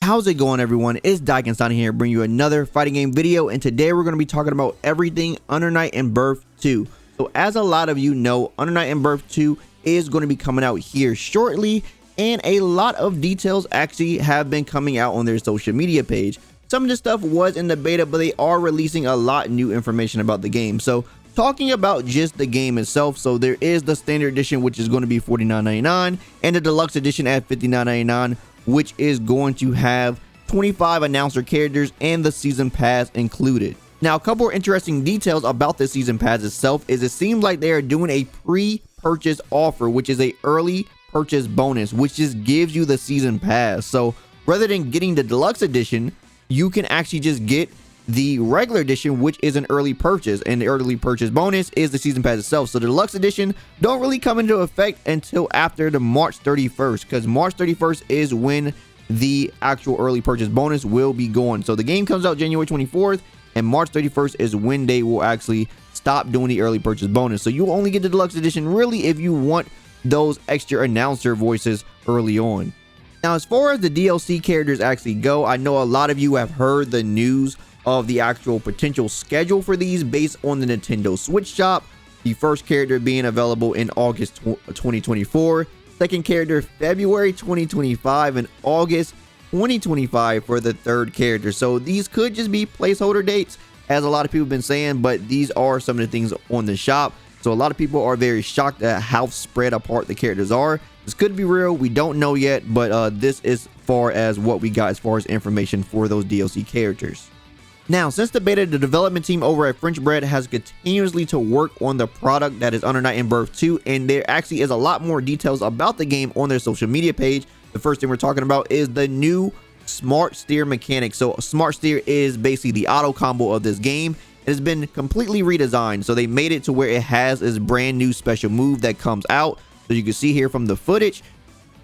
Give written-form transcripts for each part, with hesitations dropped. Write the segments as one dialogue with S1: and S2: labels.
S1: How's it going, everyone? It's Daikin here, bringing you another fighting game video, and today we're going to be talking about everything Under Night In-Birth 2. So as a lot of you know, Under Night In-Birth 2 is going to be coming out here shortly, and a lot of details actually have been coming out on their social media page. Some of this stuff was in the beta, but they are releasing a lot of new information about the game. So talking about just the game itself, so there is the standard edition, which is going to be $49.99, and the deluxe edition at $59.99, which is going to have 25 announcer characters and the season pass included. Now, a couple of interesting details about the season pass itself is it seems like they are doing a pre-purchase offer, which is a early purchase bonus, which just gives you the season pass. So rather than getting the deluxe edition, you can actually just get the regular edition, which is an early purchase, and the early purchase bonus is the season pass itself. So the deluxe edition don't really come into effect until after the March 31st, because March 31st is when the actual early purchase bonus will be going. So the game comes out January 24th, and March 31st is when they will actually stop doing the early purchase bonus. So you only get the deluxe edition really if you want those extra announcer voices early on. Now, as far as the DLC characters actually go, I know a lot of you have heard the news of the actual potential schedule for these based on the Nintendo Switch shop. The first character being available in August 2024, second character February 2025, and August 2025 for the third character. So these could just be placeholder dates, as a lot of people have been saying, but these are some of the things on the shop. So a lot of people are very shocked at how spread apart the characters are. This could be real, we don't know yet, but this is far as what we got as far as information for those DLC characters. Now, since the beta, the development team over at French Bread has continuously to work on the product that is Under Night In-Birth 2, and there actually is a lot more details about the game on their social media page. The first thing we're talking about is the new Smart Steer mechanic. So Smart Steer is basically the auto combo of this game. It has been completely redesigned, so they made it to where it has this brand new special move that comes out. So you can see here from the footage,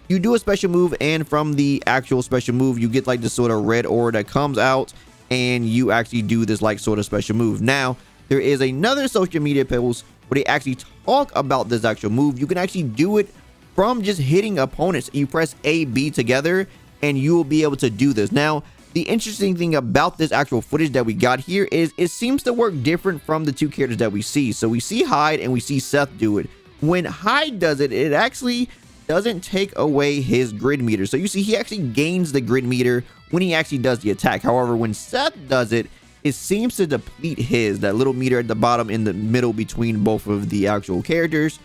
S1: you do a special move, and from the actual special move, you get like this sort of red aura that comes out, and you actually do this like sort of special move. Now, there is another social media post where they actually talk about this actual move. You can actually do it from just hitting opponents. You press A, B together, and you will be able to do this. Now, the interesting thing about this actual footage that we got here is it seems to work different from the two characters that we see. So we see Hyde and we see Seth do it. When Hyde does it, it actually doesn't take away his grid meter. So you see he actually gains the grid meter when he actually does the attack. However, when Seth does it, it seems to deplete his, that little meter at the bottom in the middle between both of the actual characters.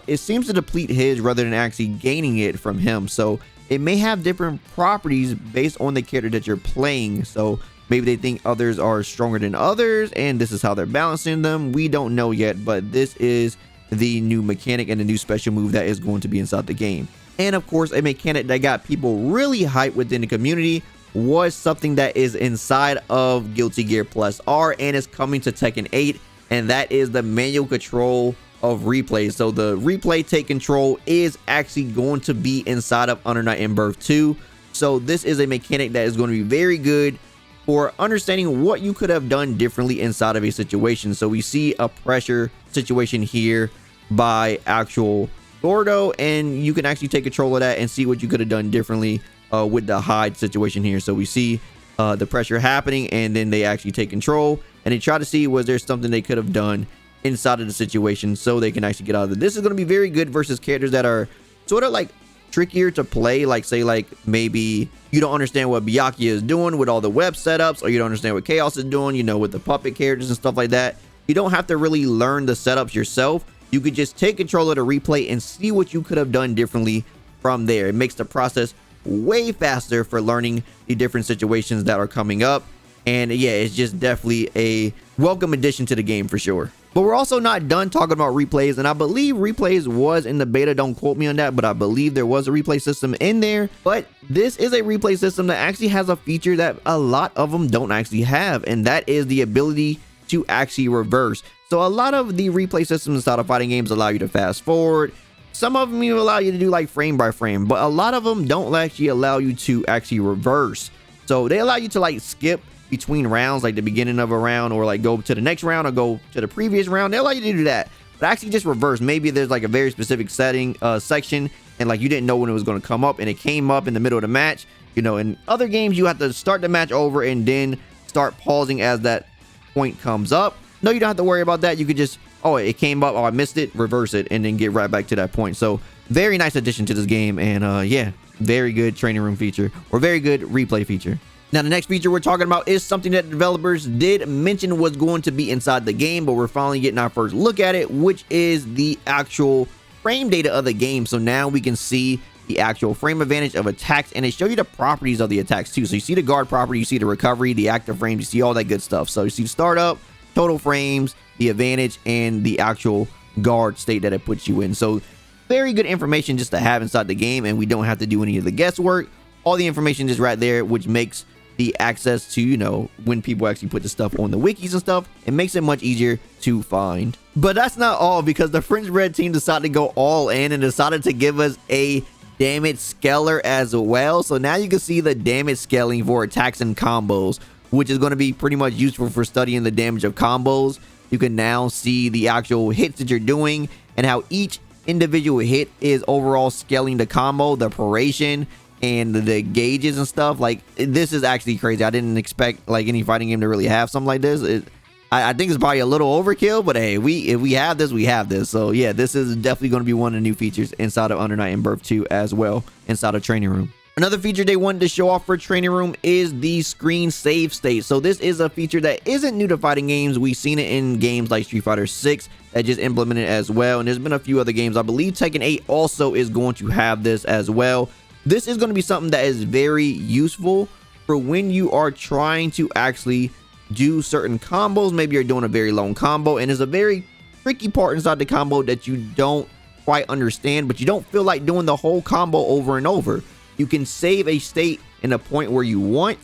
S1: It seems to deplete his rather than actually gaining it from him. So it may have different properties based on the character that you're playing. So maybe they think others are stronger than others, and this is how they're balancing them. We don't know yet, but this is the new mechanic and the new special move that is going to be inside the game. And of course, a mechanic that got people really hyped within the community was something that is inside of Guilty Gear Plus R and is coming to Tekken 8, and that is the manual control of replay. So the replay take control is actually going to be inside of Under Night In-Birth 2. So this is a mechanic that is going to be very good for understanding what you could have done differently inside of a situation. So we see a pressure situation here by actual Gordo, and you can actually take control of that and see what you could have done differently with the Hyde situation here. So we see the pressure happening, and then they actually take control and they try to see was there something they could have done inside of the situation so they can actually get out of it. This is going to be very good versus characters that are sort of like trickier to play, like say like maybe you don't understand what Byakuya is doing with all the web setups, or you don't understand what Chaos is doing, you know, with the puppet characters and stuff like that. You don't have to really learn the setups yourself. You could just take control of the replay and see what you could have done differently from there. It makes the process way faster for learning the different situations that are coming up. And yeah, it's just definitely a welcome addition to the game for sure. But we're also not done talking about replays, and I believe replays was in the beta. Don't quote me on that, but I believe there was a replay system in there. But this is a replay system that actually has a feature that a lot of them don't actually have, and that is the ability to actually reverse. So a lot of the replay systems inside of fighting games allow you to fast forward. Some of them even allow you to do like frame by frame, but a lot of them don't actually allow you to actually reverse. So they allow you to like skip between rounds, like the beginning of a round, or like go to the next round or go to the previous round. They allow you to do that, but actually just reverse. Maybe there's like a very specific setting section, and like you didn't know when it was going to come up, and it came up in the middle of the match. You know, in other games, you have to start the match over and then start pausing as that point comes up. No, you don't have to worry about that. You could just, oh, it came up, oh, I missed it, reverse it, and then get right back to that point. So very nice addition to this game. And yeah, very good training room feature, or very good replay feature. Now, the next feature we're talking about is something that developers did mention was going to be inside the game, but we're finally getting our first look at it, which is the actual frame data of the game. So now we can see the actual frame advantage of attacks, and it shows you the properties of the attacks too. So you see the guard property, you see the recovery, the active frames, you see all that good stuff. So you see the startup, total frames, the advantage, and the actual guard state that it puts you in. So very good information just to have inside the game, and we don't have to do any of the guesswork. All the information is right there, which makes the access to, you know, when people actually put the stuff on the wikis and stuff, it makes it much easier to find. But that's not all, because the French Red team decided to go all in and decided to give us a damage scalar as well. So now you can see the damage scaling for attacks and combos, which is going to be pretty much useful for studying the damage of combos. You can now see the actual hits that you're doing and how each individual hit is overall scaling the combo, the duration, and the gauges and stuff. Like, this is actually crazy. I didn't expect like any fighting game to really have something like this. I think it's probably a little overkill, but hey, if we have this, we have this. So yeah, this is definitely going to be one of the new features inside of Under Night in Birth 2 as well, inside of Training Room. Another feature they wanted to show off for Training Room is the screen save state. So this is a feature that isn't new to fighting games. We've seen it in games like Street Fighter 6 that just implemented it as well, and there's been a few other games. I believe Tekken 8 also is going to have this as well. This is going to be something that is very useful for when you are trying to actually do certain combos. Maybe you're doing a very long combo and there's a very tricky part inside the combo that you don't quite understand, but you don't feel like doing the whole combo over and over. You can save a state in a point where you want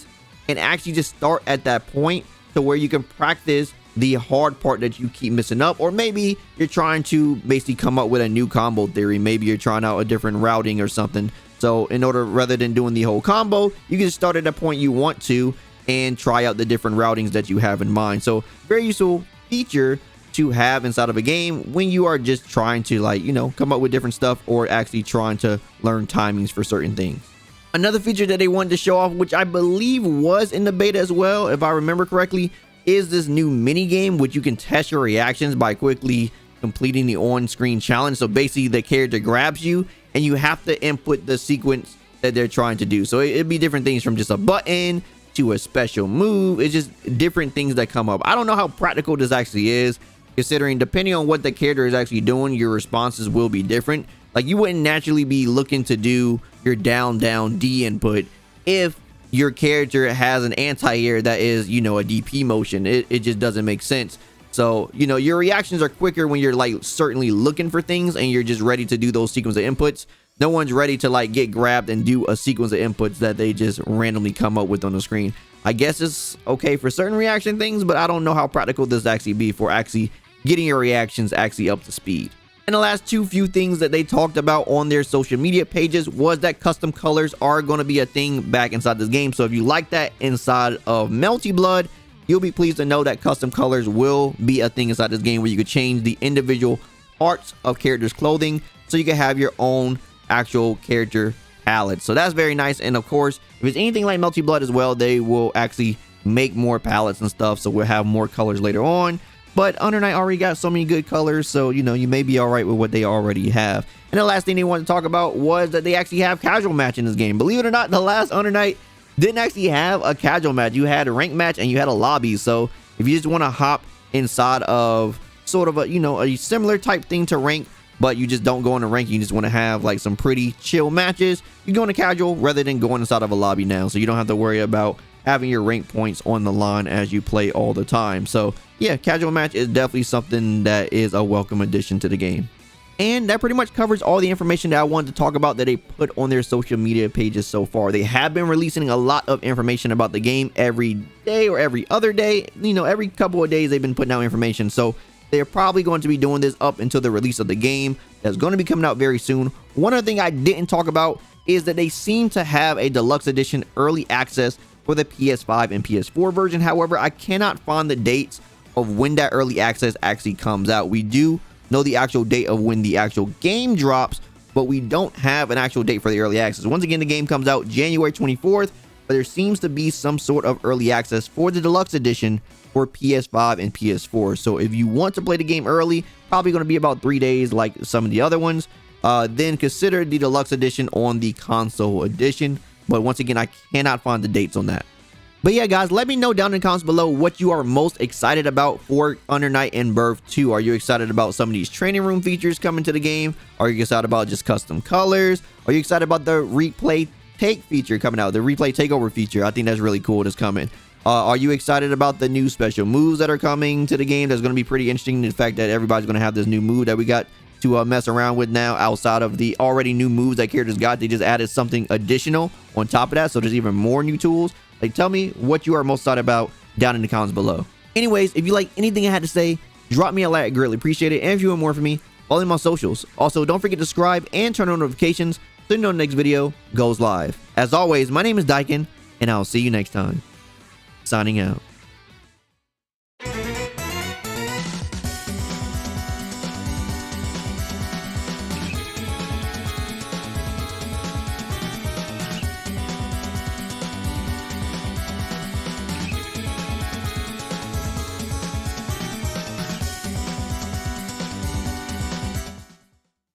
S1: and actually just start at that point to where you can practice the hard part that you keep missing up. Or maybe you're trying to basically come up with a new combo theory. Maybe you're trying out a different routing or something. So in order, rather than doing the whole combo, you can start at a point you want to and try out the different routings that you have in mind. So very useful feature to have inside of a game when you are just trying to, like, you know, come up with different stuff or actually trying to learn timings for certain things. Another feature that they wanted to show off, which I believe was in the beta as well, if I remember correctly, is this new mini game, which you can test your reactions by quickly completing the on-screen challenge. So basically the character grabs you and you have to input the sequence that they're trying to do. So it'd be different things from just a button to a special move. It's just different things that come up. I don't know how practical this actually is, considering depending on what the character is actually doing, your responses will be different. Like, you wouldn't naturally be looking to do your down D input if your character has an anti-air that is, you know, a DP motion. It just doesn't make sense. So, you know, your reactions are quicker when you're like certainly looking for things and you're just ready to do those sequence of inputs. No one's ready to like get grabbed and do a sequence of inputs that they just randomly come up with on the screen. I guess it's okay for certain reaction things, but I don't know how practical this actually be for actually getting your reactions actually up to speed. And the last few things that they talked about on their social media pages was that custom colors are going to be a thing back inside this game. So if you like that inside of Melty Blood, you'll be pleased to know that custom colors will be a thing inside this game, where you could change the individual parts of characters' clothing so you can have your own actual character palette. So that's very nice. And of course, if it's anything like Melty Blood as well, they will actually make more palettes and stuff, so we'll have more colors later on. But Under Night already got so many good colors, so, you know, you may be all right with what they already have. And the last thing they wanted to talk about was that they actually have casual match in this game. Believe it or not, the last Under Night didn't actually have a casual match. You had a rank match and you had a lobby. So if you just want to hop inside of sort of a, you know, a similar type thing to rank, but you just don't go into rank, you just want to have like some pretty chill matches, you go into casual rather than going inside of a lobby now. So you don't have to worry about having your rank points on the line as you play all the time. So yeah, casual match is definitely something that is a welcome addition to the game. And that pretty much covers all the information that I wanted to talk about that they put on their social media pages so far. They have been releasing a lot of information about the game every day or every other day. You know, every couple of days they've been putting out information. So they're probably going to be doing this up until the release of the game that's going to be coming out very soon. One other thing I didn't talk about is that they seem to have a deluxe edition early access for the PS5 and PS4 version. However, I cannot find the dates of when that early access actually comes out. We do know the actual date of when the actual game drops but we don't have an actual date for the early access. Once again, the game comes out January 24th, but there seems to be some sort of early access for the deluxe edition for PS5 and PS4. So if you want to play the game early, probably going to be about 3 days like some of the other ones, then consider the deluxe edition on the console edition. But once again, I cannot find the dates on that. But yeah, guys, let me know down in the comments below what you are most excited about for Under Night In-Birth 2. Are you excited about some of these training room features coming to the game? Are you excited about just custom colors? Are you excited about the replay take feature coming out, the replay takeover feature? I think that's really cool that's coming. Are you excited about the new special moves that are coming to the game? That's going to be pretty interesting. The fact that everybody's going to have this new move that we got to mess around with now, outside of the already new moves that characters got. They just added something additional on top of that, so there's even more new tools. Like, tell me what you are most excited about down in the comments below. Anyways, if you like anything I had to say, drop me a like. I greatly appreciate it. And if you want more from me, follow me on socials. Also, don't forget to subscribe and turn on notifications so you know the next video goes live. As always, my name is Daikin, and I'll see you next time. Signing out.